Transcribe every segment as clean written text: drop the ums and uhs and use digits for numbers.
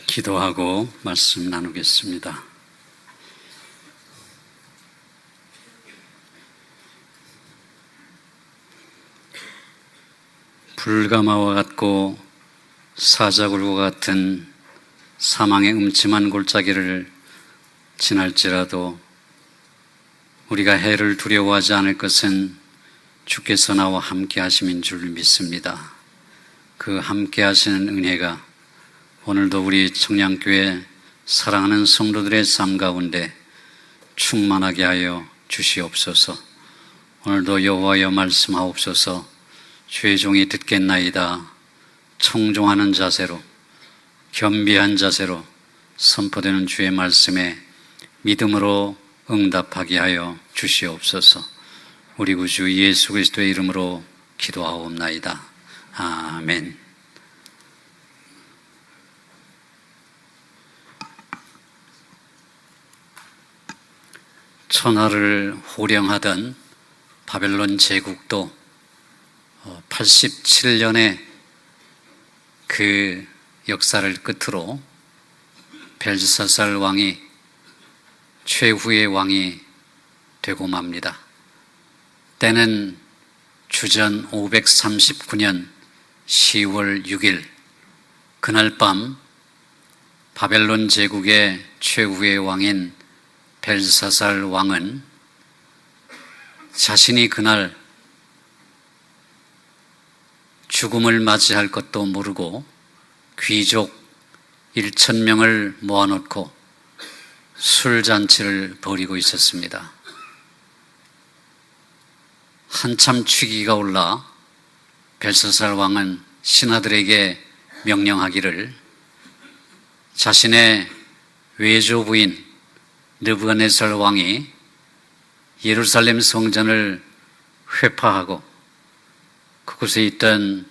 기도하고 말씀 나누겠습니다. 불가마와 같고 사자굴과 같은 사망의 음침한 골짜기를 지날지라도 우리가 해를 두려워하지 않을 것은 주께서 나와 함께 하심인 줄 믿습니다. 그 함께 하시는 은혜가 오늘도 우리 청량교회 사랑하는 성도들의 삶 가운데 충만하게 하여 주시옵소서. 오늘도 여호와여 말씀하옵소서. 주의 종이 듣겠나이다. 청종하는 자세로, 겸비한 자세로 선포되는 주의 말씀에 믿음으로 응답하게 하여 주시옵소서. 우리 구주 예수 그리스도의 이름으로 기도하옵나이다. 아멘. 천하를 호령하던 바벨론 제국도 87년의 그 역사를 끝으로 벨사살 왕이 최후의 왕이 되고 맙니다. 때는 주전 539년 10월 6일 그날 밤 바벨론 제국의 최후의 왕인 벨사살 왕은 자신이 그날 죽음을 맞이할 것도 모르고 귀족 1,000명을 모아놓고 술잔치를 벌이고 있었습니다. 한참 취기가 올라 벨사살 왕은 신하들에게 명령하기를 자신의 외조부인 느부갓네살 왕이 예루살렘 성전을 회파하고 그곳에 있던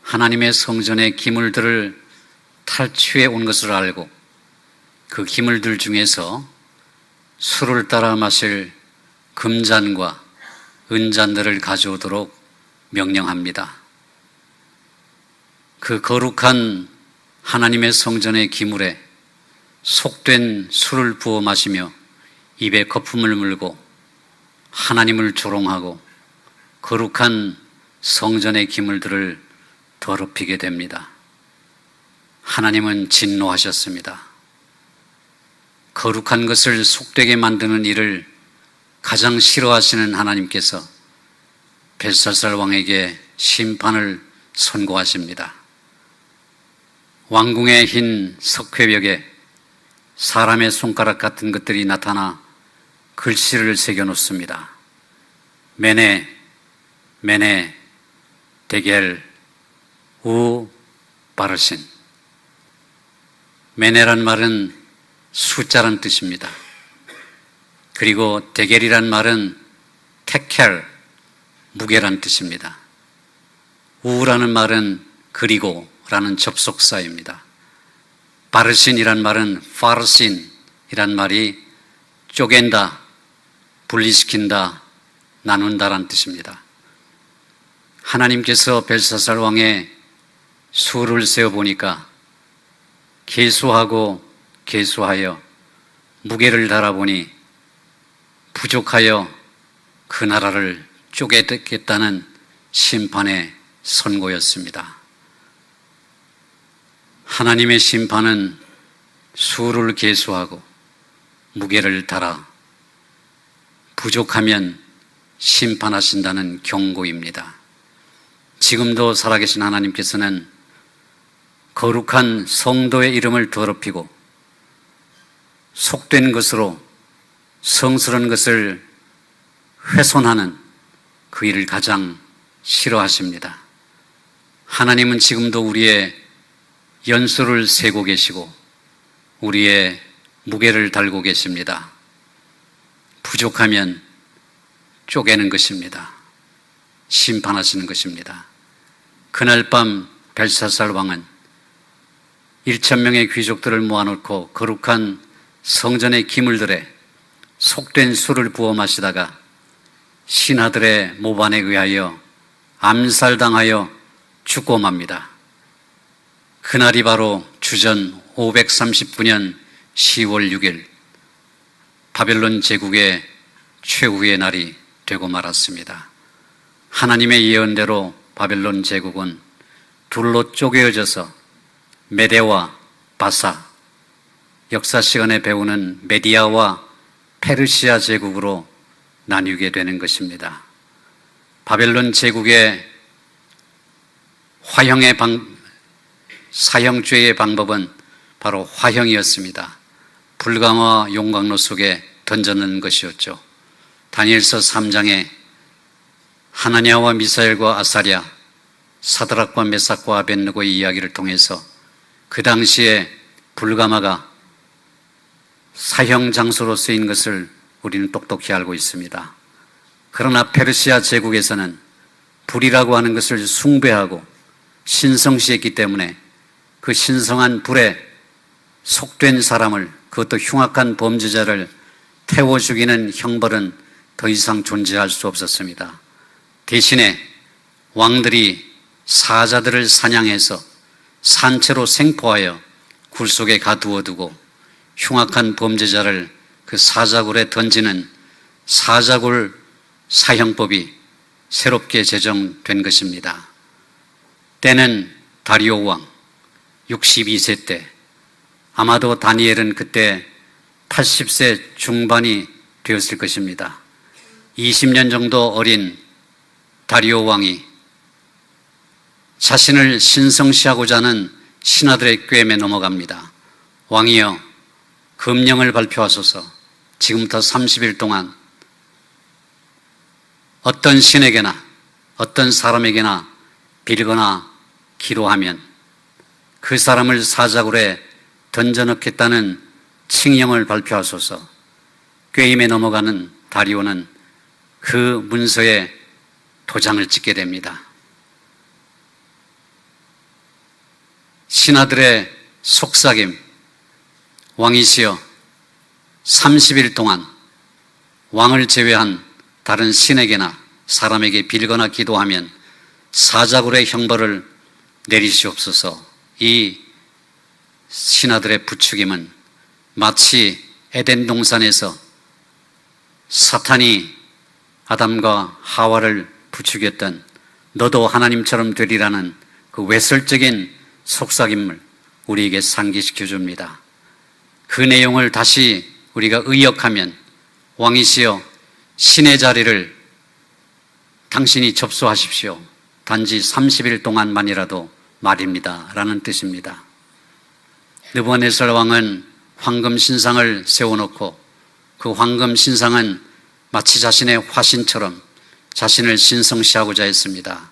하나님의 성전의 기물들을 탈취해 온 것을 알고 그 기물들 중에서 술을 따라 마실 금잔과 은잔들을 가져오도록 명령합니다. 그 거룩한 하나님의 성전의 기물에 속된 술을 부어 마시며 입에 거품을 물고 하나님을 조롱하고 거룩한 성전의 기물들을 더럽히게 됩니다. 하나님은 진노하셨습니다. 거룩한 것을 속되게 만드는 일을 가장 싫어하시는 하나님께서 벨사살 왕에게 심판을 선고하십니다. 왕궁의 흰 석회벽에 사람의 손가락 같은 것들이 나타나 글씨를 새겨놓습니다. 메네, 메네, 데겔, 우, 바르신. 메네란 말은 숫자란 뜻입니다. 그리고 데겔이란 말은 테켈, 무게란 뜻입니다. 우라는 말은 그리고라는 접속사입니다. 바르신이란 말은 파르신이란 말이 쪼갠다, 분리시킨다, 나눈다란 뜻입니다. 하나님께서 벨사살 왕의 수를 세어보니까 계수하고 계수하여 무게를 달아보니 부족하여 그 나라를 쪼개겠다는 심판의 선고였습니다. 하나님의 심판은 수를 계수하고 무게를 달아 부족하면 심판하신다는 경고입니다. 지금도 살아계신 하나님께서는 거룩한 성도의 이름을 더럽히고 속된 것으로 성스러운 것을 훼손하는 그 일을 가장 싫어하십니다. 하나님은 지금도 우리의 연수를 세고 계시고 우리의 무게를 달고 계십니다. 부족하면 쪼개는 것입니다. 심판하시는 것입니다. 그날 밤 벨사살 왕은 1,000명의 귀족들을 모아놓고 거룩한 성전의 기물들에 속된 술을 부어 마시다가 신하들의 모반에 의하여 암살당하여 죽고 맙니다. 그날이 바로 주전 539년 10월 6일 바벨론 제국의 최후의 날이 되고 말았습니다. 하나님의 예언대로 바벨론 제국은 둘로 쪼개어져서 메대와 바사, 역사 시간에 배우는 메디아와 페르시아 제국으로 나뉘게 되는 것입니다. 바벨론 제국의 사형죄의 방법은 바로 화형이었습니다. 불강화 용광로 속에 던져넣는 것이었죠. 다니엘서 3장에 하나냐와 미사엘과 아사랴, 사드락과 메삭과 아벳느고의 이야기를 통해서 그 당시에 불가마가 사형 장소로 쓰인 것을 우리는 똑똑히 알고 있습니다. 그러나 페르시아 제국에서는 불이라고 하는 것을 숭배하고 신성시했기 때문에 그 신성한 불에 속된 사람을, 그것도 흉악한 범죄자를 태워 죽이는 형벌은 더 이상 존재할 수 없었습니다. 대신에 왕들이 사자들을 사냥해서 산채로 생포하여 굴 속에 가두어두고 흉악한 범죄자를 그 사자굴에 던지는 사자굴 사형법이 새롭게 제정된 것입니다. 때는 다리오 왕 62세 때, 아마도 다니엘은 그때 80세 중반이 되었을 것입니다. 20년 정도 어린 다리오 왕이 자신을 신성시하고자 하는 신하들의 꾀임에 넘어갑니다. 왕이여, 금령을 발표하소서. 지금부터 30일 동안 어떤 신에게나 어떤 사람에게나 빌거나 기도하면 그 사람을 사자굴에 던져넣겠다는 칙령을 발표하소서. 꾀임에 넘어가는 다리오는 그 문서에 도장을 찍게 됩니다. 신하들의 속삭임, 왕이시여 30일 동안 왕을 제외한 다른 신에게나 사람에게 빌거나 기도하면 사자굴의 형벌을 내리시옵소서. 이 신하들의 부추김은 마치 에덴 동산에서 사탄이 아담과 하와를 부추겼던 너도 하나님처럼 되리라는 그 외설적인 속삭임을 우리에게 상기시켜 줍니다. 그 내용을 다시 우리가 의역하면 왕이시여 신의 자리를 당신이 접수하십시오. 단지 30일 동안만이라도 말입니다. 라는 뜻입니다. 느부갓네살 왕은 황금 신상을 세워놓고 그 황금 신상은 마치 자신의 화신처럼 자신을 신성시하고자 했습니다.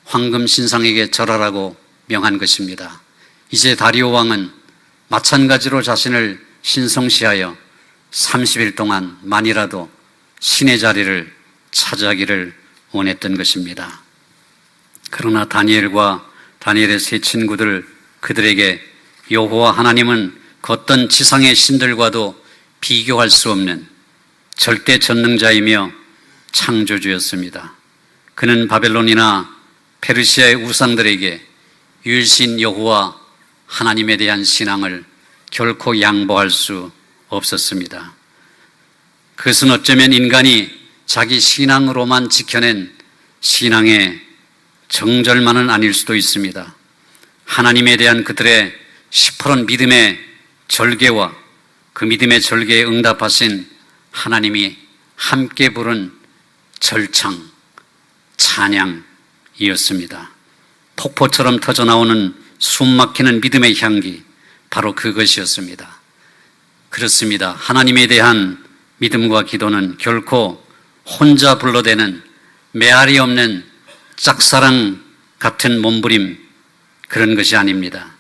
황금 신상에게 절하라고 명한 것입니다. 이제 다리오 왕은 마찬가지로 자신을 신성시하여 30일 동안만이라도 신의 자리를 차지하기를 원했던 것입니다. 그러나 다니엘과 다니엘의 세 친구들, 그들에게 여호와 하나님은 그 어떤 지상의 신들과도 비교할 수 없는 절대 전능자이며 창조주였습니다. 그는 바벨론이나 페르시아의 우상들에게 유일신 여호와 하나님에 대한 신앙을 결코 양보할 수 없었습니다. 그것은 어쩌면 인간이 자기 신앙으로만 지켜낸 신앙의 정절만은 아닐 수도 있습니다. 하나님에 대한 그들의 시퍼런 믿음의 절개와 그 믿음의 절개에 응답하신 하나님이 함께 부른 절창, 찬양이었습니다. 폭포처럼 터져나오는 숨막히는 믿음의 향기, 바로 그것이었습니다. 그렇습니다. 하나님에 대한 믿음과 기도는 결코 혼자 불러대는 메아리 없는 짝사랑 같은 몸부림, 그런 것이 아닙니다.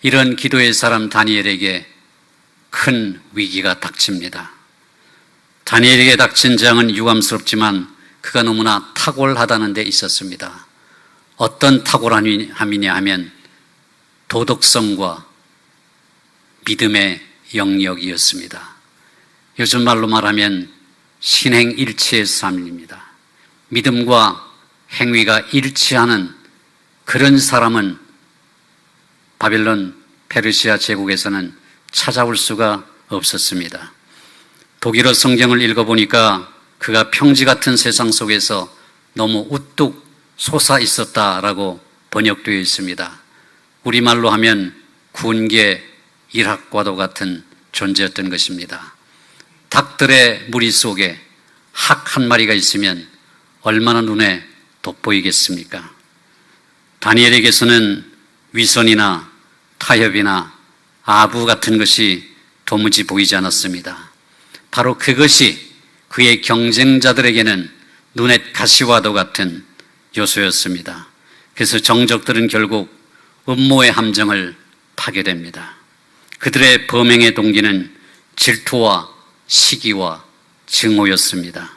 이런 기도의 사람 다니엘에게 큰 위기가 닥칩니다. 다니엘에게 닥친 재앙은 유감스럽지만 그가 너무나 탁월하다는 데 있었습니다. 어떤 탁월함이냐 하면 도덕성과 믿음의 영역이었습니다. 요즘 말로 말하면 신행일치의 삶입니다. 믿음과 행위가 일치하는 그런 사람은 바빌론 페르시아 제국에서는 찾아올 수가 없었습니다. 독일어 성경을 읽어보니까 그가 평지 같은 세상 속에서 너무 우뚝 솟아 있었다라고 번역되어 있습니다. 우리말로 하면 군계 일학과도 같은 존재였던 것입니다. 닭들의 무리 속에 학 한 마리가 있으면 얼마나 눈에 돋보이겠습니까? 다니엘에게서는 위선이나 타협이나 아부 같은 것이 도무지 보이지 않았습니다. 바로 그것이 그의 경쟁자들에게는 눈엣 가시와도 같은 요소였습니다. 그래서 정적들은 결국 음모의 함정을 파게 됩니다. 그들의 범행의 동기는 질투와 시기와 증오였습니다.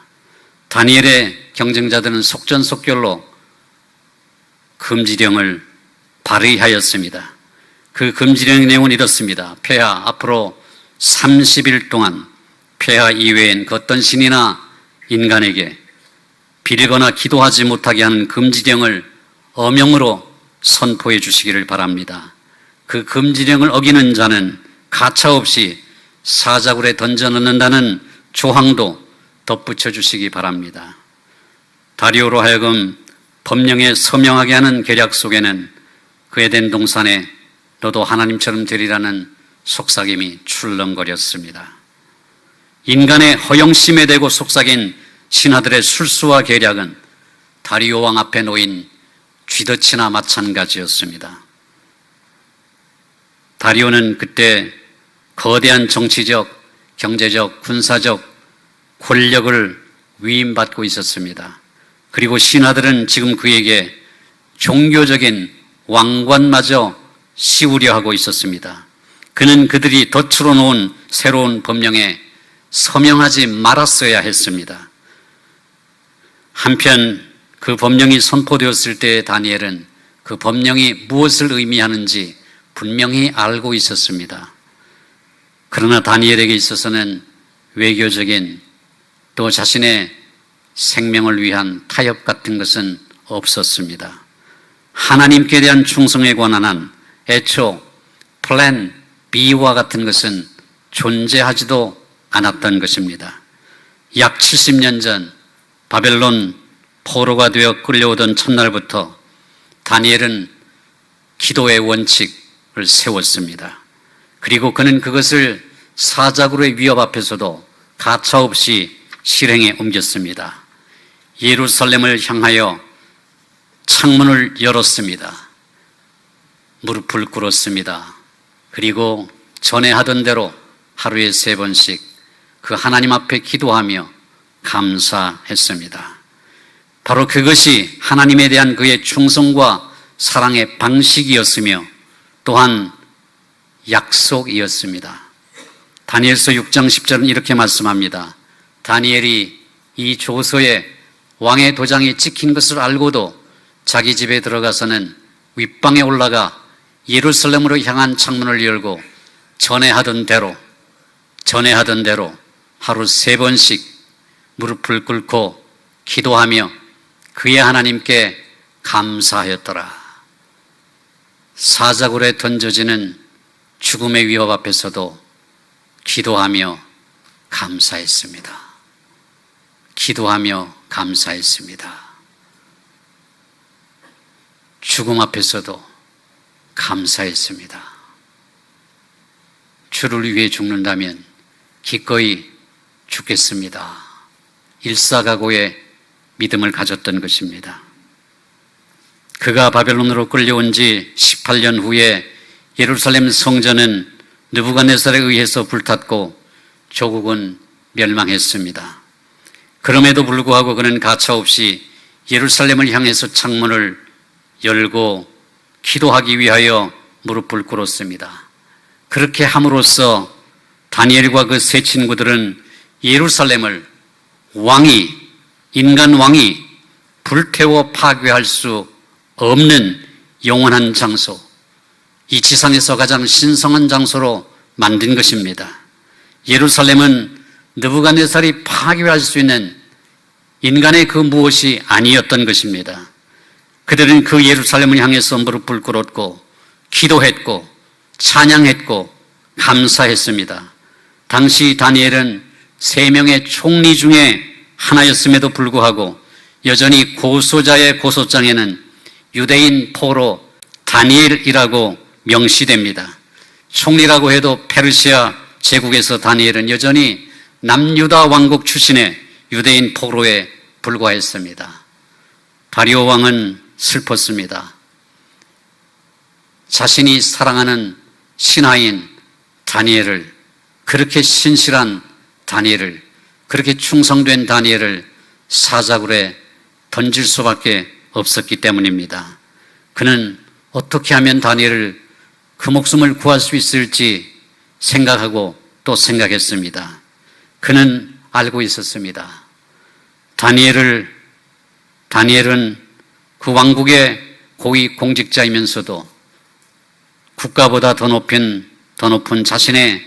다니엘의 경쟁자들은 속전속결로 금지령을 발의하였습니다. 그 금지령의 내용은 이렇습니다. 폐하 앞으로 30일 동안 폐하 이외엔 그 어떤 신이나 인간에게 빌거나 기도하지 못하게 하는 금지령을 어명으로 선포해 주시기를 바랍니다. 그 금지령을 어기는 자는 가차없이 사자굴에 던져 넣는다는 조항도 덧붙여 주시기 바랍니다. 다리오로 하여금 법령에 서명하게 하는 계략 속에는 그 에덴 동산에 너도 하나님처럼 되리라는 속삭임이 출렁거렸습니다. 인간의 허영심에 대고 속삭인 신하들의 술수와 계략은 다리오 왕 앞에 놓인 쥐덫이나 마찬가지였습니다. 다리오는 그때 거대한 정치적, 경제적, 군사적 권력을 위임받고 있었습니다. 그리고 신하들은 지금 그에게 종교적인 왕관마저 씌우려 하고 있었습니다. 그는 그들이 덫으로 놓은 새로운 법령에 서명하지 말았어야 했습니다. 한편 그 법령이 선포되었을 때 다니엘은 그 법령이 무엇을 의미하는지 분명히 알고 있었습니다. 그러나 다니엘에게 있어서는 외교적인 또 자신의 생명을 위한 타협 같은 것은 없었습니다. 하나님께 대한 충성에 관한 애초 플랜 B와 같은 것은 존재하지도 않았던 것입니다. 약 70년 전 바벨론 포로가 되어 끌려오던 첫날부터 다니엘은 기도의 원칙을 세웠습니다. 그리고 그는 그것을 사자굴의 위협 앞에서도 가차없이 실행에 옮겼습니다. 예루살렘을 향하여 창문을 열었습니다. 무릎을 꿇었습니다. 그리고 전에 하던 대로 하루에 3번씩 그 하나님 앞에 기도하며 감사했습니다. 바로 그것이 하나님에 대한 그의 충성과 사랑의 방식이었으며 또한 약속이었습니다. 다니엘서 6장 10절은 이렇게 말씀합니다. 다니엘이 이 조서에 왕의 도장이 찍힌 것을 알고도 자기 집에 들어가서는 윗방에 올라가 예루살렘으로 향한 창문을 열고 전에 하던 대로 하루 3번씩 무릎을 꿇고 기도하며 그의 하나님께 감사하였더라. 사자굴에 던져지는 죽음의 위협 앞에서도 기도하며 감사했습니다. 기도하며 감사했습니다. 죽음 앞에서도 감사했습니다. 주를 위해 죽는다면 기꺼이 죽겠습니다. 일사각오의 믿음을 가졌던 것입니다. 그가 바벨론으로 끌려온 지 18년 후에 예루살렘 성전은 느부갓네살에 의해서 불탔고 조국은 멸망했습니다. 그럼에도 불구하고 그는 가차없이 예루살렘을 향해서 창문을 열고 기도하기 위하여 무릎을 꿇었습니다. 그렇게 함으로써 다니엘과 그 세 친구들은 예루살렘을 인간 왕이 불태워 파괴할 수 없는 영원한 장소, 이 지상에서 가장 신성한 장소로 만든 것입니다. 예루살렘은 느부갓네살이 파괴할 수 있는 인간의 그 무엇이 아니었던 것입니다. 그들은 그 예루살렘을 향해서 무릎을 꿇었고 기도했고 찬양했고 감사했습니다. 당시 다니엘은 3명의 총리 중에 하나였음에도 불구하고 여전히 고소자의 고소장에는 유대인 포로 다니엘이라고 명시됩니다. 총리라고 해도 페르시아 제국에서 다니엘은 여전히 남유다 왕국 출신의 유대인 포로에 불과했습니다. 다리오 왕은 슬펐습니다. 자신이 사랑하는 신하인 다니엘을, 그렇게 신실한 다니엘을, 그렇게 충성된 다니엘을 사자굴에 던질 수밖에 없었기 때문입니다. 그는 어떻게 하면 다니엘을, 그 목숨을 구할 수 있을지 생각하고 또 생각했습니다. 그는 알고 있었습니다. 다니엘은 그 왕국의 고위 공직자이면서도 국가보다 더 높은 자신의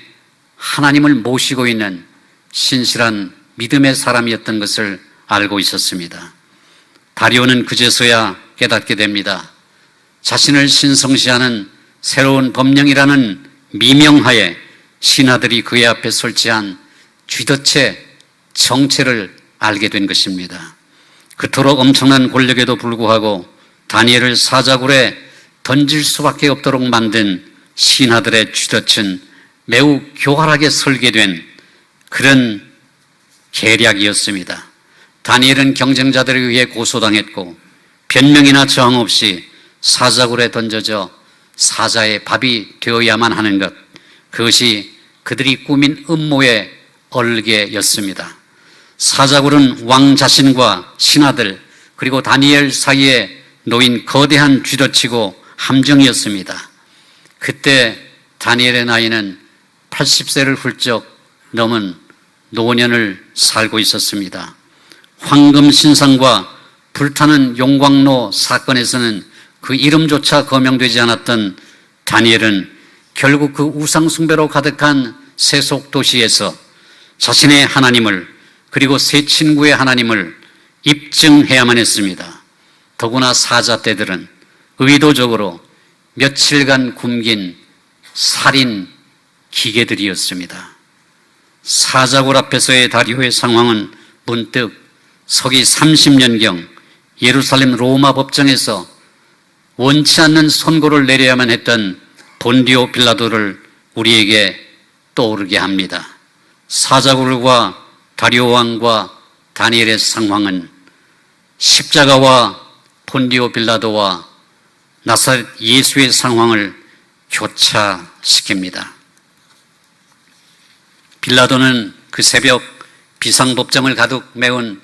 하나님을 모시고 있는 신실한 믿음의 사람이었던 것을 알고 있었습니다. 다리오는 그제서야 깨닫게 됩니다. 자신을 신성시하는 새로운 법령이라는 미명하에 신하들이 그의 앞에 설치한 쥐덫의 정체를 알게 된 것입니다. 그토록 엄청난 권력에도 불구하고 다니엘을 사자굴에 던질 수밖에 없도록 만든 신하들의 쥐덫은 매우 교활하게 설계된 그런 계략이었습니다. 다니엘은 경쟁자들에 의해 고소당했고 변명이나 저항 없이 사자굴에 던져져 사자의 밥이 되어야만 하는 것, 그것이 그들이 꾸민 음모의 얼개였습니다. 사자굴은 왕 자신과 신하들 그리고 다니엘 사이에 놓인 거대한 쥐덫이고 함정이었습니다. 그때 다니엘의 나이는 80세를 훌쩍 넘은 노년을 살고 있었습니다. 황금신상과 불타는 용광로 사건에서는 그 이름조차 거명되지 않았던 다니엘은 결국 그 우상숭배로 가득한 세속 도시에서 자신의 하나님을, 그리고 세 친구의 하나님을 입증해야만 했습니다. 더구나 사자떼들은 의도적으로 며칠간 굶긴 살인 기계들이었습니다. 사자굴 앞에서의 다리오의 상황은 문득 서기 30년경 예루살렘 로마 법정에서 원치 않는 선고를 내려야만 했던 본디오 빌라도를 우리에게 떠오르게 합니다. 사자굴과 다리오 왕과 다니엘의 상황은 십자가와 본디오 빌라도와 나사렛 예수의 상황을 교차시킵니다. 빌라도는 그 새벽 비상법정을 가득 메운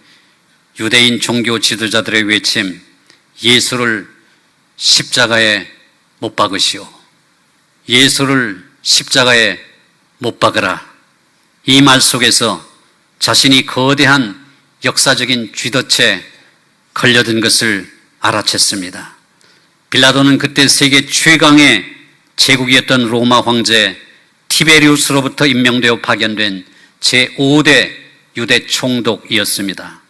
유대인 종교 지도자들의 외침, 예수를 십자가에 못 박으시오, 예수를 십자가에 못 박으라, 이 말 속에서 자신이 거대한 역사적인 쥐덫에 걸려든 것을 알아챘습니다. 빌라도는 그때 세계 최강의 제국이었던 로마 황제 티베리우스로부터 임명되어 파견된 제5대 유대 총독이었습니다.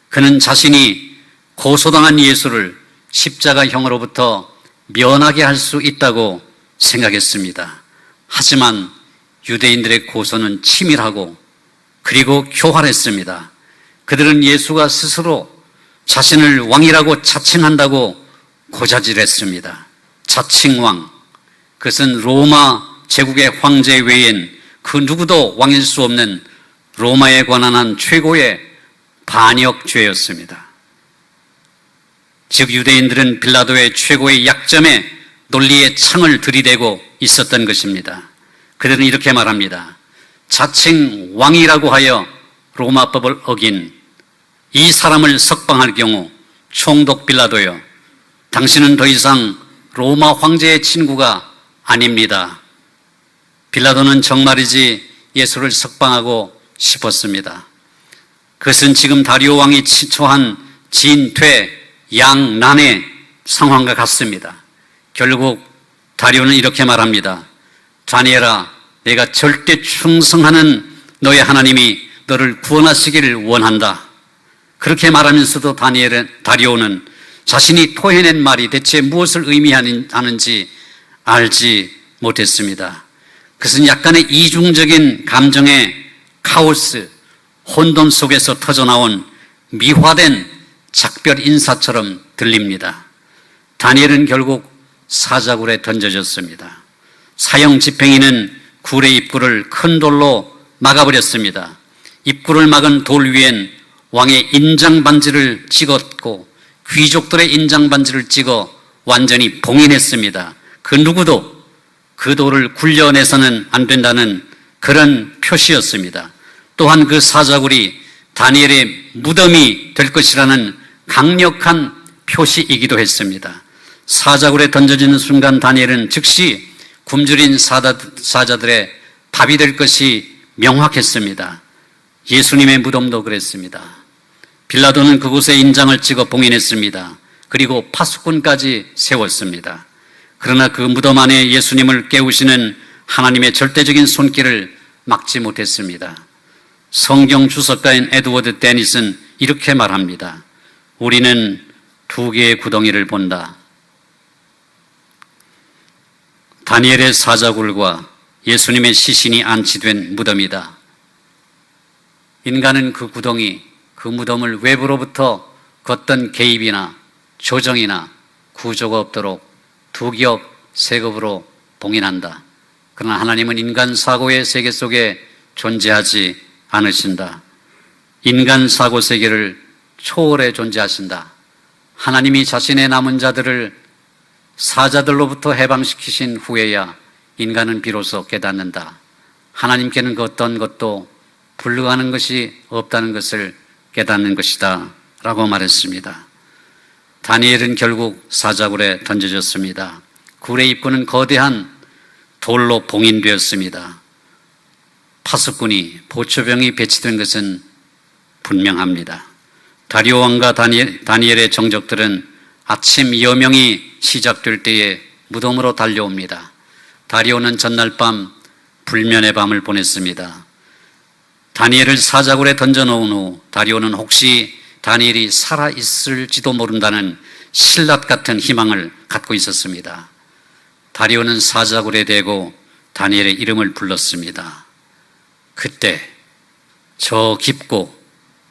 그는 자신이 고소당한 예수를 십자가형으로부터 면하게 할 수 있다고 생각했습니다. 하지만 유대인들의 고소는 치밀하고 그리고 교활했습니다. 그들은 예수가 스스로 자신을 왕이라고 자칭한다고 고자질했습니다. 자칭왕, 그것은 로마 제국의 황제 외엔 그 누구도 왕일 수 없는 로마에 관한 한 최고의 반역죄였습니다. 즉 유대인들은 빌라도의 최고의 약점에 논리의 창을 들이대고 있었던 것입니다. 그들은 이렇게 말합니다. 자칭 왕이라고 하여 로마법을 어긴 이 사람을 석방할 경우 총독 빌라도여, 당신은 더 이상 로마 황제의 친구가 아닙니다. 빌라도는 정말이지 예수를 석방하고 싶었습니다. 그것은 지금 다리오 왕이 처한 진퇴 양난의 상황과 같습니다. 결국 다리오는 이렇게 말합니다. 다니엘아, 내가 절대 충성하는 너의 하나님이 너를 구원하시기를 원한다. 그렇게 말하면서도 다리오는 자신이 토해낸 말이 대체 무엇을 의미하는지 알지 못했습니다. 그것은 약간의 이중적인 감정의 카오스, 혼돈 속에서 터져나온 미화된 작별 인사처럼 들립니다. 다니엘은 결국 사자굴에 던져졌습니다. 사형 집행인은 굴의 입구를 큰 돌로 막아버렸습니다. 입구를 막은 돌 위엔 왕의 인장반지를 찍었고 귀족들의 인장반지를 찍어 완전히 봉인했습니다. 그 누구도 그 돌을 굴려내서는 안 된다는 그런 표시였습니다. 또한 그 사자굴이 다니엘의 무덤이 될 것이라는 강력한 표시이기도 했습니다. 사자굴에 던져지는 순간 다니엘은 즉시 굶주린 사자들의 밥이 될 것이 명확했습니다. 예수님의 무덤도 그랬습니다. 빌라도는 그곳에 인장을 찍어 봉인했습니다. 그리고 파수꾼까지 세웠습니다. 그러나 그 무덤 안에 예수님을 깨우시는 하나님의 절대적인 손길을 막지 못했습니다. 성경 주석가인 에드워드 데니슨 이렇게 말합니다. 우리는 두 개의 구덩이를 본다. 다니엘의 사자굴과 예수님의 시신이 안치된 무덤이다. 인간은 그 구덩이, 그 무덤을 외부로부터 어떤 개입이나 조정이나 구조가 없도록 두 겹, 세 겹으로 봉인한다. 그러나 하나님은 인간 사고의 세계 속에 존재하지 않으신다. 인간 사고 세계를 초월해 존재하신다. 하나님이 자신의 남은 자들을 사자들로부터 해방시키신 후에야 인간은 비로소 깨닫는다. 하나님께는 그 어떤 것도 불가능한 것이 없다는 것을 깨닫는 것이다 라고 말했습니다. 다니엘은 결국 사자굴에 던져졌습니다. 굴의 입구는 거대한 돌로 봉인되었습니다. 파수꾼이 보초병이 배치된 것은 분명합니다. 다리오 왕과 다니엘의 정적들은 아침 여명이 시작될 때에 무덤으로 달려옵니다. 다리오는 전날 밤 불면의 밤을 보냈습니다. 다니엘을 사자굴에 던져놓은 후 다리오는 혹시 다니엘이 살아있을지도 모른다는 신라 같은 희망을 갖고 있었습니다. 다리오는 사자굴에 대고 다니엘의 이름을 불렀습니다. 그때 저 깊고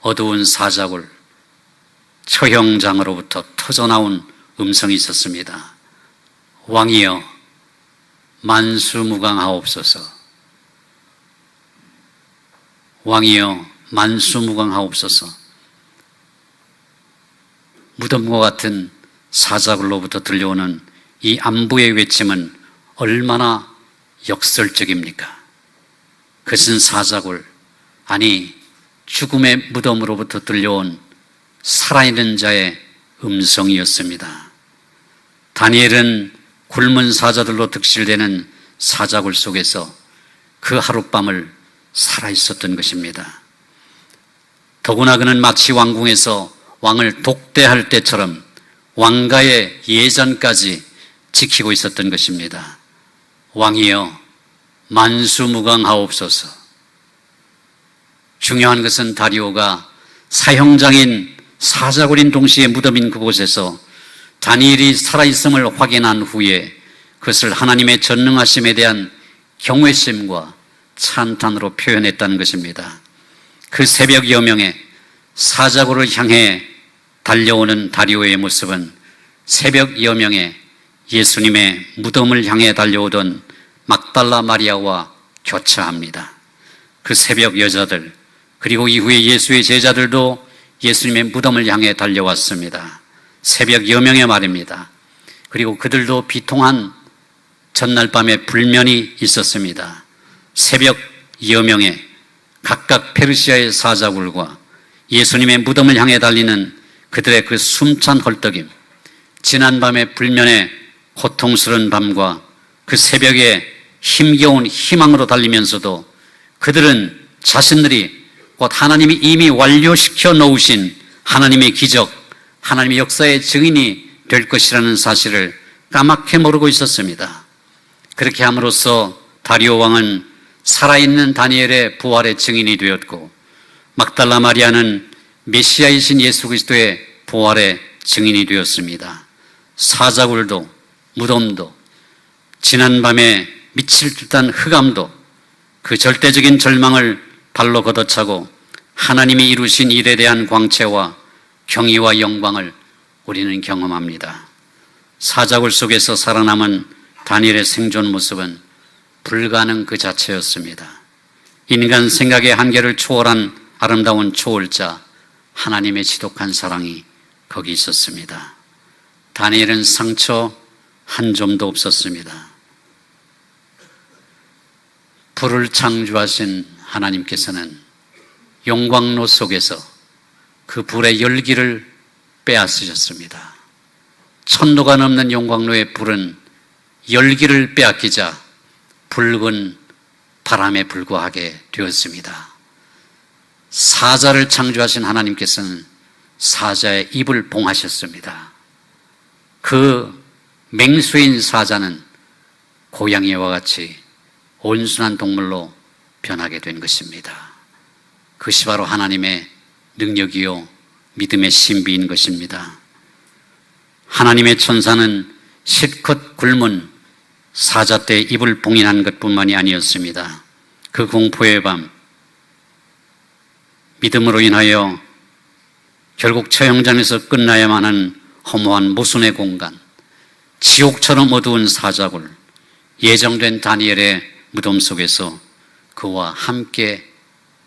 어두운 사자굴 처형장으로부터 터져나온 음성이 있었습니다. 왕이여 만수무강하옵소서. 왕이여 만수무강하옵소서. 무덤과 같은 사자굴로부터 들려오는 이 안부의 외침은 얼마나 역설적입니까? 그것은 사자굴, 아니 죽음의 무덤으로부터 들려온 살아있는 자의 음성이었습니다. 다니엘은 굶은 사자들로 득실되는 사자굴 속에서 그 하룻밤을 살아있었던 것입니다. 더구나 그는 마치 왕궁에서 왕을 독대할 때처럼 왕가의 예전까지 지키고 있었던 것입니다. 왕이여 만수무강하옵소서. 중요한 것은 다리오가 사형장인 사자굴인 동시에 무덤인 그곳에서 다니엘이 살아있음을 확인한 후에 그것을 하나님의 전능하심에 대한 경외심과 찬탄으로 표현했다는 것입니다. 그 새벽 여명에 사자굴을 향해 달려오는 다리오의 모습은 새벽 여명에 예수님의 무덤을 향해 달려오던 막달라 마리아와 교차합니다. 그 새벽 여자들 그리고 이후에 예수의 제자들도 예수님의 무덤을 향해 달려왔습니다. 새벽 여명에 말입니다. 그리고 그들도 비통한 전날 밤에 불면이 있었습니다. 새벽 여명에 각각 페르시아의 사자굴과 예수님의 무덤을 향해 달리는 그들의 그 숨찬 헐떡임, 지난밤의 불면의 고통스러운 밤과 그 새벽에 힘겨운 희망으로 달리면서도 그들은 자신들이 곧 하나님이 이미 완료시켜 놓으신 하나님의 기적, 하나님의 역사의 증인이 될 것이라는 사실을 까맣게 모르고 있었습니다. 그렇게 함으로써 다리오 왕은 살아있는 다니엘의 부활의 증인이 되었고 막달라 마리아는 메시아이신 예수 그리스도의 부활의 증인이 되었습니다. 사자굴도 무덤도 지난밤에 미칠 듯한 흑암도 그 절대적인 절망을 발로 걷어차고 하나님이 이루신 일에 대한 광채와 경의와 영광을 우리는 경험합니다. 사자굴 속에서 살아남은 다니엘의 생존 모습은 불가능 그 자체였습니다. 인간 생각의 한계를 초월한 아름다운 초월자 하나님의 지독한 사랑이 거기 있었습니다. 다니엘은 상처 한 점도 없었습니다. 불을 창조하신 하나님께서는 용광로 속에서 그 불의 열기를 빼앗으셨습니다. 천도가 넘는 용광로의 불은 열기를 빼앗기자 붉은 바람에 불과하게 되었습니다. 사자를 창조하신 하나님께서는 사자의 입을 봉하셨습니다. 그 맹수인 사자는 고양이와 같이 온순한 동물로 변하게 된 것입니다. 그것이 바로 하나님의 능력이요 믿음의 신비인 것입니다. 하나님의 천사는 실컷 굶은 사자 때 입을 봉인한 것뿐만이 아니었습니다. 그 공포의 밤 믿음으로 인하여 결국 처형장에서 끝나야만 하는 허무한 모순의 공간, 지옥처럼 어두운 사자굴, 예정된 다니엘의 무덤 속에서 그와 함께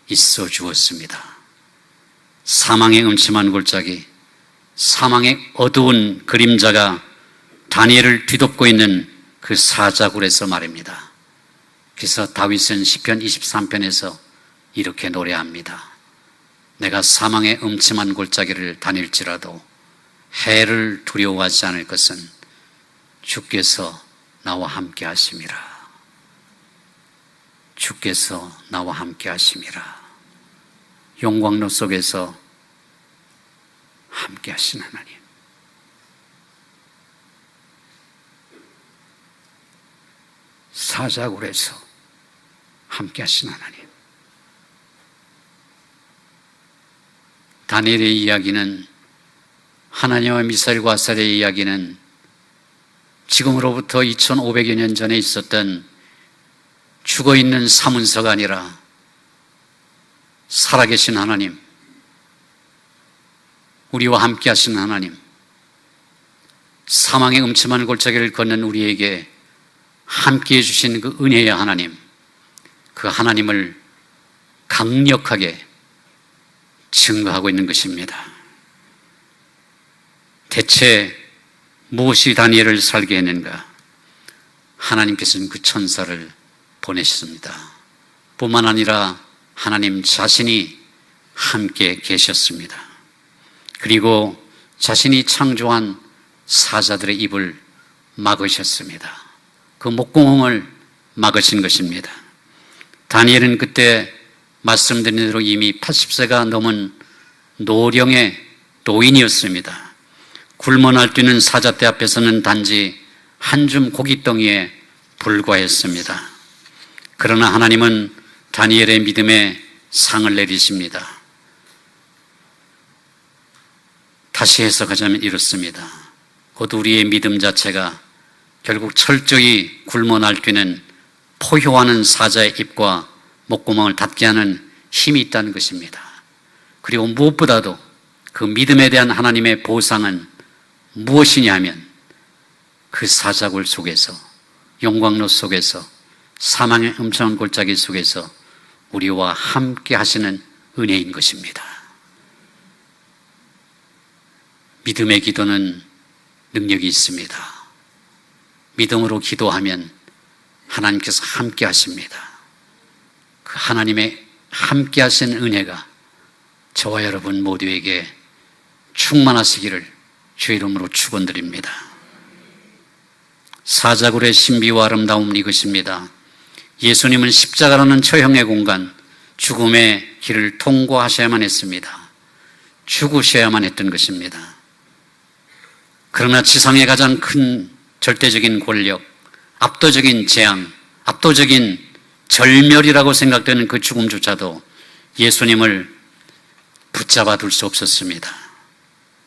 있어 주었습니다. 사망의 음침한 골짜기, 사망의 어두운 그림자가 다니엘을 뒤덮고 있는 그 사자굴에서 말입니다. 그래서 다윗은 시편 23편에서 이렇게 노래합니다. 내가 사망의 음침한 골짜기를 다닐지라도 해를 두려워하지 않을 것은 주께서 나와 함께 하심이라. 주께서 나와 함께 하심이라. 용광로 속에서 함께 하신 하나님. 사자굴에서 함께 하신 하나님. 다니엘의 이야기는, 하나니와 미사엘과 아사랴의 이야기는 지금으로부터 2500여 년 전에 있었던 죽어있는 사문서가 아니라 살아계신 하나님, 우리와 함께 하신 하나님, 사망의 음침한 골짜기를 걷는 우리에게 함께 해주신 그 은혜의 하나님, 그 하나님을 강력하게 증거하고 있는 것입니다. 대체 무엇이 다니엘을 살게 했는가? 하나님께서는 그 천사를 보내셨습니다. 뿐만 아니라 하나님 자신이 함께 계셨습니다. 그리고 자신이 창조한 사자들의 입을 막으셨습니다. 그 목구멍을 막으신 것입니다. 다니엘은 그때 말씀드린 대로 이미 80세가 넘은 노령의 노인이었습니다. 굶어 날뛰는 사자떼 앞에서는 단지 한 줌 고깃덩이에 불과했습니다. 그러나 하나님은 다니엘의 믿음에 상을 내리십니다. 다시 해석하자면 이렇습니다. 곧 우리의 믿음 자체가 결국 철저히 굶어 날뛰는 포효하는 사자의 입과 목구멍을 닫게 하는 힘이 있다는 것입니다. 그리고 무엇보다도 그 믿음에 대한 하나님의 보상은 무엇이냐 하면 그 사자굴 속에서, 용광로 속에서, 사망의 음침한 골짜기 속에서 우리와 함께 하시는 은혜인 것입니다. 믿음의 기도는 능력이 있습니다. 믿음으로 기도하면 하나님께서 함께 하십니다. 그 하나님의 함께 하신 은혜가 저와 여러분 모두에게 충만하시기를 주의 이름으로 축원드립니다. 사자굴의 신비와 아름다움 이것입니다. 예수님은 십자가라는 처형의 공간, 죽음의 길을 통과하셔야만 했습니다. 죽으셔야만 했던 것입니다. 그러나 지상의 가장 큰 절대적인 권력, 압도적인 재앙, 압도적인 절멸이라고 생각되는 그 죽음조차도 예수님을 붙잡아 둘 수 없었습니다.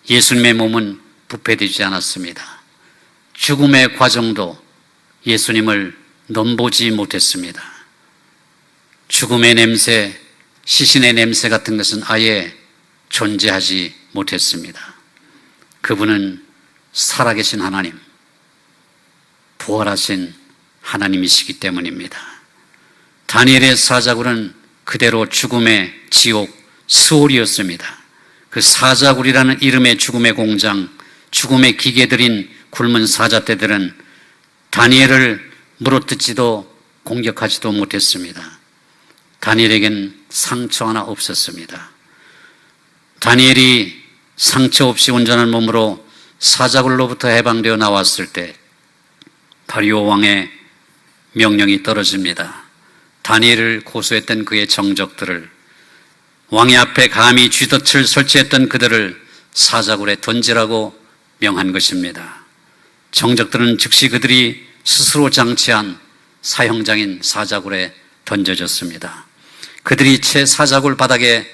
예수님의 몸은 부패되지 않았습니다. 죽음의 과정도 예수님을 넘보지 못했습니다. 죽음의 냄새, 시신의 냄새 같은 것은 아예 존재하지 못했습니다. 그분은 살아계신 하나님, 부활하신 하나님이시기 때문입니다. 다니엘의 사자굴은 그대로 죽음의 지옥 스올이었습니다. 그 사자굴이라는 이름의 죽음의 공장, 죽음의 기계들인 굶은 사자떼들은 다니엘을 물어뜯지도 공격하지도 못했습니다. 다니엘에겐 상처 하나 없었습니다. 다니엘이 상처 없이 온전한 몸으로 사자굴로부터 해방되어 나왔을 때 다리오 왕의 명령이 떨어집니다. 다니엘을 고소했던 그의 정적들을, 왕의 앞에 감히 쥐덫을 설치했던 그들을 사자굴에 던지라고 명한 것입니다. 정적들은 즉시 그들이 스스로 장치한 사형장인 사자굴에 던져졌습니다. 그들이 채 사자굴 바닥에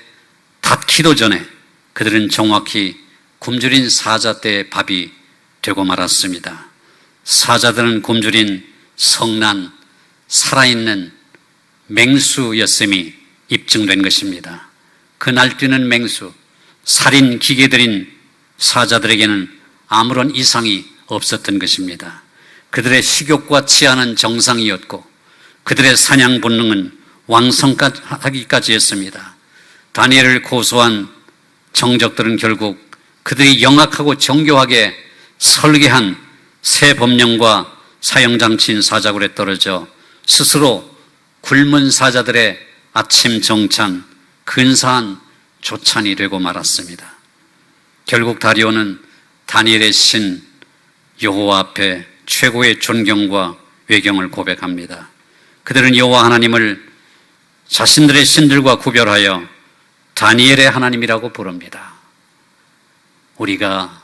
닿기도 전에 그들은 정확히 굶주린 사자떼의 밥이 되고 말았습니다. 사자들은 굶주린 성난, 살아있는 맹수였음이 입증된 것입니다. 그 날뛰는 맹수, 살인 기계들인 사자들에게는 아무런 이상이 없었던 것입니다. 그들의 식욕과 치아는 정상이었고 그들의 사냥 본능은 왕성하기까지 했습니다. 다니엘을 고소한 정적들은 결국 그들이 영악하고 정교하게 설계한 새 법령과 사형장치인 사자굴에 떨어져 스스로 굶은 사자들의 아침 정찬, 근사한 조찬이 되고 말았습니다. 결국 다리오는 다니엘의 신 여호와 앞에 최고의 존경과 외경을 고백합니다. 그들은 여호와 하나님을 자신들의 신들과 구별하여 다니엘의 하나님이라고 부릅니다. 우리가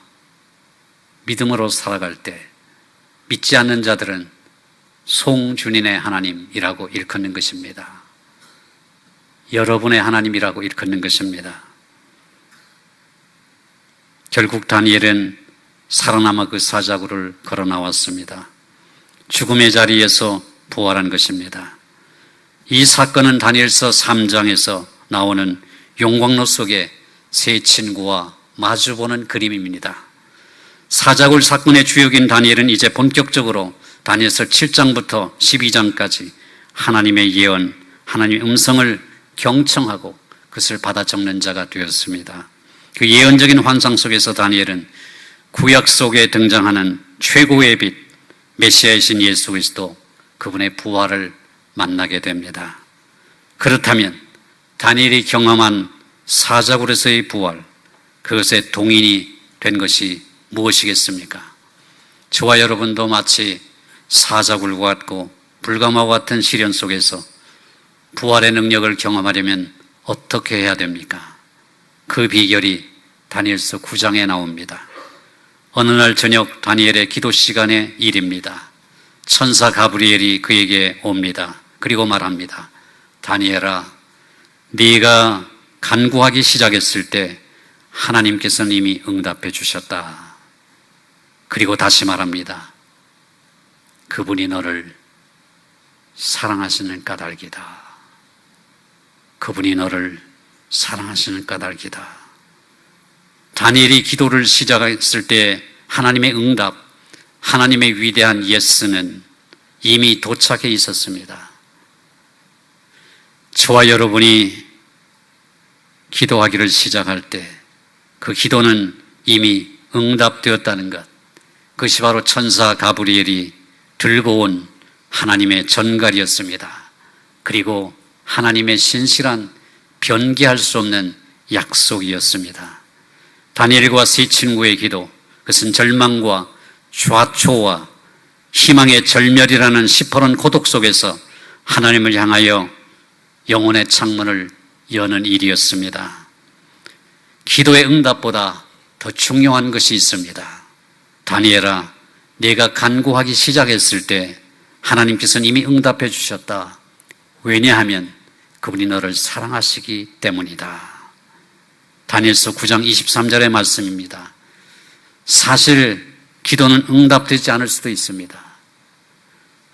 믿음으로 살아갈 때 믿지 않는 자들은 송준인의 하나님이라고 일컫는 것입니다. 여러분의 하나님이라고 일컫는 것입니다. 결국 다니엘은 살아남아 그 사자굴을 걸어 나왔습니다. 죽음의 자리에서 부활한 것입니다. 이 사건은 다니엘서 3장에서 나오는 용광로 속의 세 친구와 마주보는 그림입니다. 사자굴 사건의 주역인 다니엘은 이제 본격적으로 다니엘서 7장부터 12장까지 하나님의 예언, 하나님의 음성을 경청하고 그것을 받아 적는 자가 되었습니다. 그 예언적인 환상 속에서 다니엘은 구약 속에 등장하는 최고의 빛, 메시아이신 예수 그리스도, 그분의 부활을 만나게 됩니다. 그렇다면 다니엘이 경험한 사자굴에서의 부활, 그것의 동인이 된 것이 무엇이겠습니까? 저와 여러분도 마치 사자굴과 같고 불가마와 같은 시련 속에서 부활의 능력을 경험하려면 어떻게 해야 됩니까? 그 비결이 다니엘서 9장에 나옵니다. 어느 날 저녁 다니엘의 기도 시간의 일입니다. 천사 가브리엘이 그에게 옵니다. 그리고 말합니다. 다니엘아, 네가 간구하기 시작했을 때 하나님께서는 이미 응답해 주셨다. 그리고 다시 말합니다. 그분이 너를 사랑하시는 까닭이다. 그분이 너를 사랑하시는 까닭이다. 다니엘이 기도를 시작했을 때 하나님의 응답, 하나님의 위대한 예스는 이미 도착해 있었습니다. 저와 여러분이 기도하기를 시작할 때 그 기도는 이미 응답되었다는 것, 그것이 바로 천사 가브리엘이 들고 온 하나님의 전갈이었습니다. 그리고 하나님의 신실한 변개할 수 없는 약속이었습니다. 다니엘과 세 친구의 기도, 그것은 절망과 좌초와 희망의 절멸이라는 시퍼런 고독 속에서 하나님을 향하여 영혼의 창문을 여는 일이었습니다. 기도의 응답보다 더 중요한 것이 있습니다. 다니엘아, 네가 간구하기 시작했을 때 하나님께서는 이미 응답해 주셨다. 왜냐하면 그분이 너를 사랑하시기 때문이다. 다니엘서 9장 23절의 말씀입니다. 사실 기도는 응답되지 않을 수도 있습니다.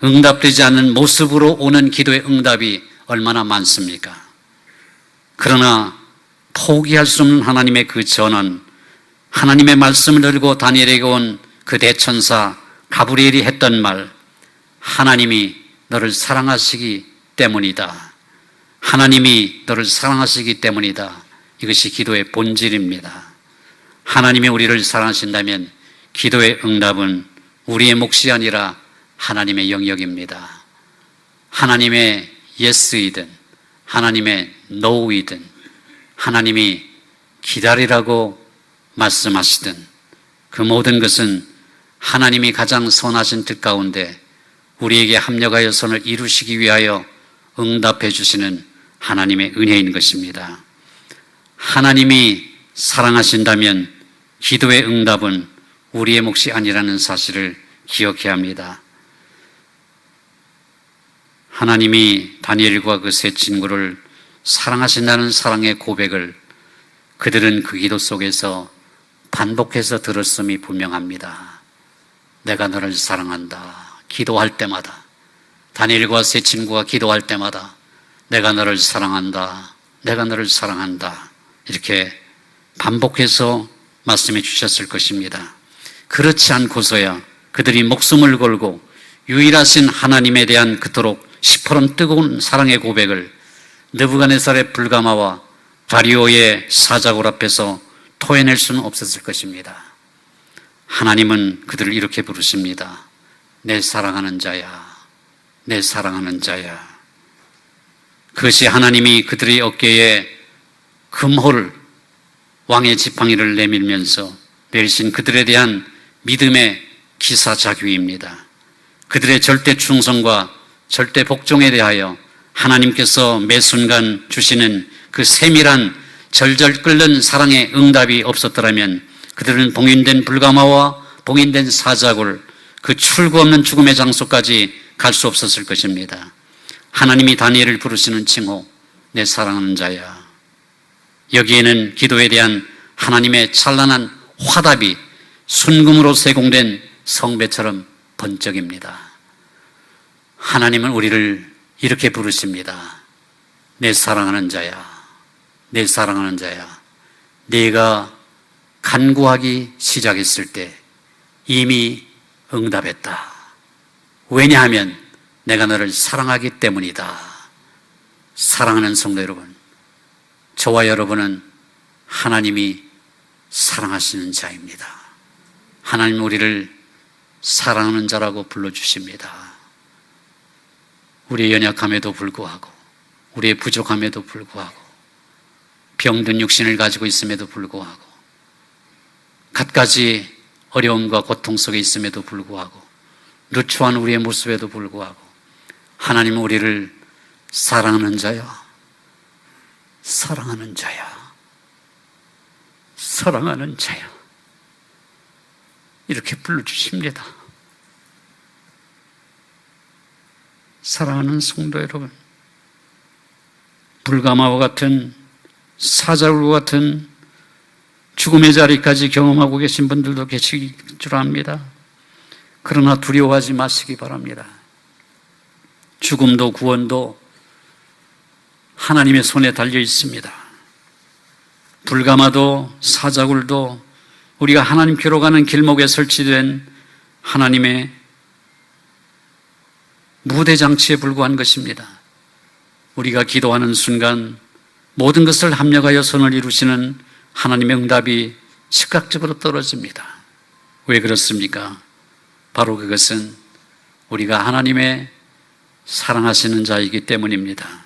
응답되지 않는 모습으로 오는 기도의 응답이 얼마나 많습니까? 그러나 포기할 수 없는 하나님의 그 전원, 하나님의 말씀을 들고 다니엘에게 온 그 대천사 가브리엘이 했던 말, 하나님이 너를 사랑하시기 때문이다. 하나님이 너를 사랑하시기 때문이다. 이것이 기도의 본질입니다. 하나님이 우리를 사랑하신다면 기도의 응답은 우리의 몫이 아니라 하나님의 영역입니다. 하나님의 예스이든 하나님의 노이든 하나님이 기다리라고 말씀하시든 그 모든 것은 하나님이 가장 선하신 뜻 가운데 우리에게 합력하여 선을 이루시기 위하여 응답해 주시는 하나님의 은혜인 것입니다. 하나님이 사랑하신다면 기도의 응답은 우리의 몫이 아니라는 사실을 기억해야 합니다. 하나님이 다니엘과 그 세 친구를 사랑하신다는 사랑의 고백을 그들은 그 기도 속에서 반복해서 들었음이 분명합니다. 내가 너를 사랑한다. 기도할 때마다, 다니엘과 세 친구가 기도할 때마다 내가 너를 사랑한다. 내가 너를 사랑한다. 이렇게 반복해서 말씀해 주셨을 것입니다. 그렇지 않고서야 그들이 목숨을 걸고 유일하신 하나님에 대한 그토록 시퍼런 뜨거운 사랑의 고백을 느부갓네살의 불가마와 다리오의 사자굴 앞에서 토해낼 수는 없었을 것입니다. 하나님은 그들을 이렇게 부르십니다. 내 사랑하는 자야, 내 사랑하는 자야. 그것이 하나님이 그들의 어깨에 금홀 왕의 지팡이를 내밀면서 내리신 그들에 대한 믿음의 기사자규입니다. 그들의 절대 충성과 절대 복종에 대하여 하나님께서 매 순간 주시는 그 세밀한 절절 끓는 사랑의 응답이 없었더라면 그들은 봉인된 불가마와 봉인된 사자굴, 그 출구 없는 죽음의 장소까지 갈 수 없었을 것입니다. 하나님이 다니엘을 부르시는 칭호, 내 사랑하는 자야. 여기에는 기도에 대한 하나님의 찬란한 화답이 순금으로 세공된 성배처럼 번쩍입니다. 하나님은 우리를 이렇게 부르십니다. 내 사랑하는 자야, 내 사랑하는 자야. 네가 간구하기 시작했을 때 이미 응답했다. 왜냐하면 내가 너를 사랑하기 때문이다. 사랑하는 성도 여러분, 저와 여러분은 하나님이 사랑하시는 자입니다. 하나님 우리를 사랑하는 자라고 불러주십니다. 우리의 연약함에도 불구하고, 우리의 부족함에도 불구하고, 병든 육신을 가지고 있음에도 불구하고, 갖가지 어려움과 고통 속에 있음에도 불구하고, 누추한 우리의 모습에도 불구하고 하나님은 우리를 사랑하는 자야, 사랑하는 자야, 사랑하는 자야 이렇게 불러주십니다. 사랑하는 성도 여러분, 불가마와 같은 사자굴과 같은 죽음의 자리까지 경험하고 계신 분들도 계실 줄 압니다. 그러나 두려워하지 마시기 바랍니다. 죽음도 구원도 하나님의 손에 달려 있습니다. 불가마도 사자굴도 우리가 하나님께로 가는 길목에 설치된 하나님의 무대장치에 불과한 것입니다. 우리가 기도하는 순간 모든 것을 합력하여 선을 이루시는 하나님의 응답이 즉각적으로 떨어집니다. 왜 그렇습니까? 바로 그것은 우리가 하나님의 사랑하시는 자이기 때문입니다.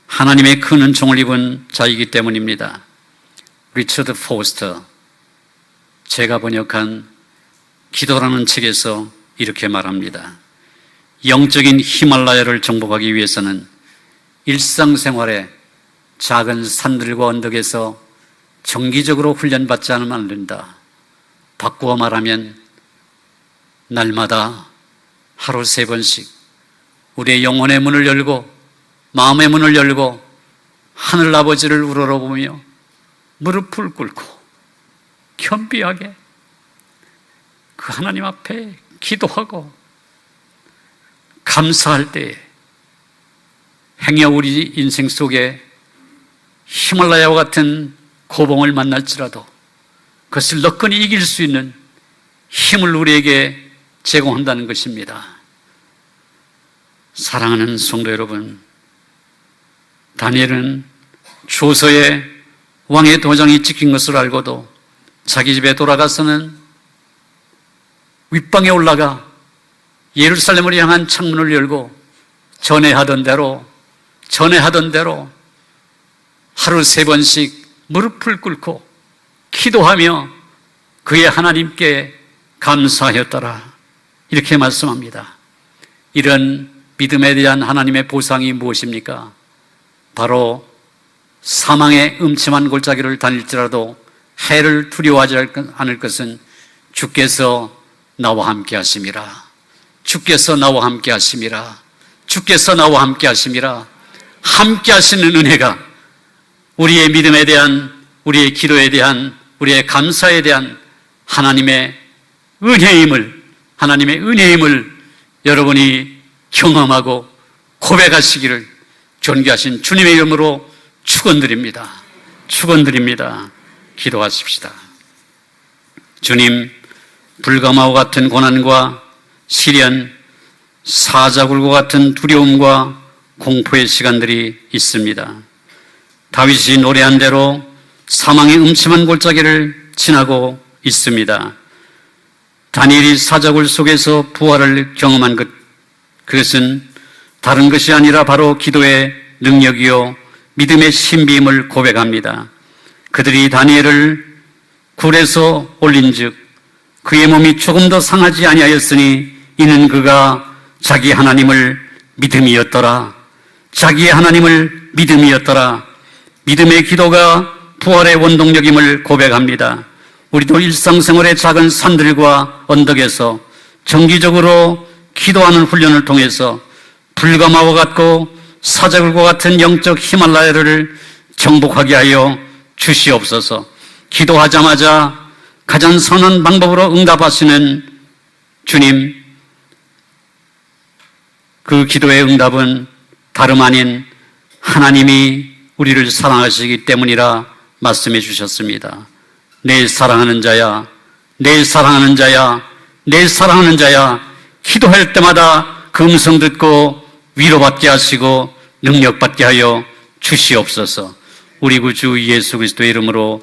하나님의 큰 은총을 입은 자이기 때문입니다. 리처드 포스터, 제가 번역한 기도라는 책에서 이렇게 말합니다. 영적인 히말라야를 정복하기 위해서는 일상생활에 작은 산들과 언덕에서 정기적으로 훈련받지 않으면 안 된다. 바꾸어 말하면 날마다 하루 3번씩 우리의 영혼의 문을 열고 마음의 문을 열고 하늘 아버지를 우러러보며 무릎을 꿇고 겸비하게 그 하나님 앞에 기도하고 감사할 때에 행여 우리 인생 속에 히말라야와 같은 고봉을 만날지라도 그것을 너끈히 이길 수 있는 힘을 우리에게 제공한다는 것입니다. 사랑하는 성도 여러분, 다니엘은 조서에 왕의 도장이 찍힌 것을 알고도 자기 집에 돌아가서는 윗방에 올라가 예루살렘을 향한 창문을 열고 전에 하던 대로 하루 3번씩 무릎을 꿇고 기도하며 그의 하나님께 감사하였더라, 이렇게 말씀합니다. 이런 믿음에 대한 하나님의 보상이 무엇입니까? 바로 사망의 음침한 골짜기를 다닐지라도 해를 두려워하지 않을 것은 주께서 나와 함께 하심이라. 주께서 나와 함께 하심이라. 주께서 나와 함께 하심이라. 함께 하시는 은혜가 우리의 믿음에 대한, 우리의 기도에 대한, 우리의 감사에 대한 하나님의 은혜임을 여러분이 경험하고 고백하시기를 존귀하신 주님의 이름으로 축원드립니다. 기도하십시다. 주님, 불가마와 같은 고난과 시련, 사자굴과 같은 두려움과 공포의 시간들이 있습니다. 다윗이 노래한 대로 사망의 음침한 골짜기를 지나고 있습니다. 다니엘이 사자굴 속에서 부활을 경험한 그것은 다른 것이 아니라 바로 기도의 능력이요 믿음의 신비임을 고백합니다. 그들이 다니엘을 굴에서 올린즉 그의 몸이 조금 더 상하지 아니하였으니 이는 그가 자기 하나님을 믿음이었더라. 자기의 하나님을 믿음이었더라. 믿음의 기도가 부활의 원동력임을 고백합니다. 우리도 일상생활의 작은 산들과 언덕에서 정기적으로 기도하는 훈련을 통해서 불가마와 같고 사자굴과 같은 영적 히말라야를 정복하게 하여 주시옵소서. 기도하자마자 가장 선한 방법으로 응답하시는 주님, 그 기도의 응답은 다름 아닌 하나님이 우리를 사랑하시기 때문이라 말씀해 주셨습니다. 내 사랑하는 자야, 내 사랑하는 자야, 내 사랑하는 자야, 기도할 때마다 그 음성 듣고 위로받게 하시고 능력받게 하여 주시옵소서. 우리 구주 예수 그리스도의 이름으로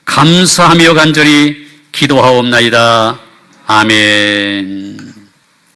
감사하며 간절히 기도하옵나이다. 아멘.